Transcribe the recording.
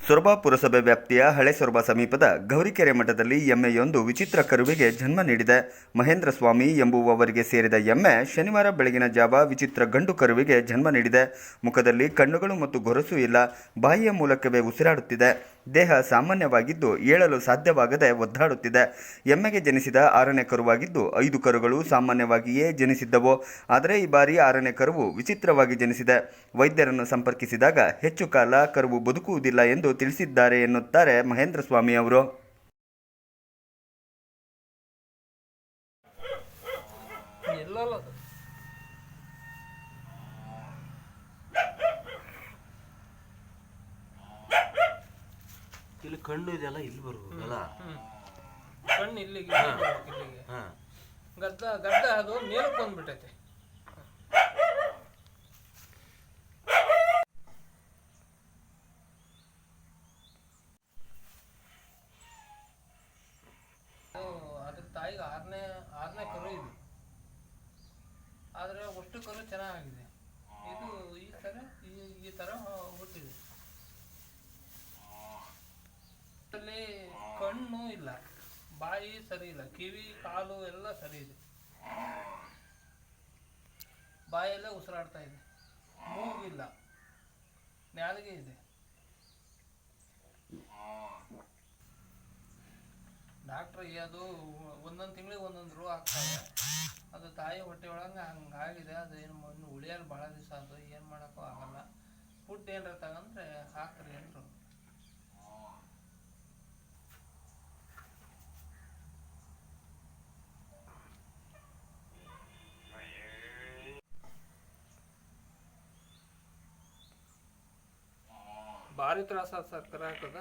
ಸೊರಬ ಪುರಸಭೆ ವ್ಯಾಪ್ತಿಯ ಹಳೆ ಸೊರಬ ಸಮೀಪದ ಗೌರಿಕೆರೆ ಮಠದಲ್ಲಿ ಎಮ್ಮೆಯೊಂದು ವಿಚಿತ್ರ ಕರುವಿಗೆ ಜನ್ಮ ನೀಡಿದೆ. ಮಹೇಂದ್ರ ಸ್ವಾಮಿ ಎಂಬುವವರಿಗೆ ಸೇರಿದ ಎಮ್ಮೆ ಶನಿವಾರ ಬೆಳಗಿನ ಜಾವ ವಿಚಿತ್ರ ಗಂಡು ಕರುವಿಗೆ ಜನ್ಮ ನೀಡಿದೆ. ಮುಖದಲ್ಲಿ ಕಣ್ಣುಗಳು ಮತ್ತು ಗೊರಸು ಇಲ್ಲ, ಬಾಯಿಯ ಮೂಲಕವೇ ಉಸಿರಾಡುತ್ತಿದೆ. ದೇಹ ಸಾಮಾನ್ಯವಾಗಿದ್ದು ಏಳಲು ಸಾಧ್ಯವಾಗದೆ ಒದ್ದಾಡುತ್ತಿದೆ. ಎಮ್ಮೆಗೆ ಜನಿಸಿದ 6ನೇ ಕರುವಾಗಿದ್ದು 5 ಕರುಗಳು ಸಾಮಾನ್ಯವಾಗಿಯೇ ಜನಿಸಿದ್ದವು. ಆದರೆ ಈ ಬಾರಿ 6ನೇ ಕರುವು ವಿಚಿತ್ರವಾಗಿ ಜನಿಸಿದೆ. ವೈದ್ಯರನ್ನು ಸಂಪರ್ಕಿಸಿದಾಗ ಹೆಚ್ಚು ಕಾಲ ಕರುವು ಬದುಕುವುದಿಲ್ಲ ಎಂದು ತಿಳಿಸಿದ್ದಾರೆ ಎನ್ನುತ್ತಾರೆ ಮಹೇಂದ್ರ ಸ್ವಾಮಿ ಅವರು. ಇಲ್ಲಿ ಕಣ್ಣು ಇದೆಯಲ್ಲ, ಇಲ್ಲಿ ಬರ್ಬೋದಲ್ಲ, ಕಣ್ಣು ಇಲ್ಲಿಗೆ ಗದ್ದ ಗದ್ದ ಅದು ಮೇಲಕ್ಕೆ ಬಂದ್ಬಿಟ್ಟೈತೆ. ಅದ್ರ ತಾಯಿಗೆ ಆರನೇ ಕರು ಇದು. ಆದರೆ ಅಷ್ಟು ಕರು ಚೆನ್ನಾಗಿದೆ. ಇದು ಈ ಥರ ಹುಟ್ಟಿದೆ. ಅಲ್ಲಿ ಕಣ್ಣು ಇಲ್ಲ, ಬಾಯಿ ಸರಿ ಇಲ್ಲ, ಕಿವಿ ಕಾಲು ಎಲ್ಲ ಸರಿ ಇದೆ, ಬಾಯಲ್ಲೇ ಉಸಿರಾಡ್ತಾ ಇದೆ, ಮೂಗಿಲ್ಲ, ನಾಲಿಗೆ ಇದೆ. ಡಾಕ್ಟ್ರ್ ಅದು ಒಂದೊಂದು ತಿಂಗಳಿಗೆ ಒಂದೊಂದು ರೋಗ ಆಗ್ತಾವೆ. ಅದು ತಾಯಿ ಹೊಟ್ಟೆ ಒಳಗೆ ಹಂಗಾಗಿದೆ. ಅದು ಏನು ಇನ್ನು ಉಳಿಯಲು ಭಾಳ ದಿವಸ ಅದು ಏನು ಮಾಡೋಕ್ಕೂ ಆಗಲ್ಲ. ಫುಡ್ ಏನಾರ ತಗೊಂಡ್ರೆ ಹಾಕ್ರಿ ಅಂದರು. ಭಾರಿ ತ್ರಾಸ ಸರ್ ಕರ ಹಾಕದ.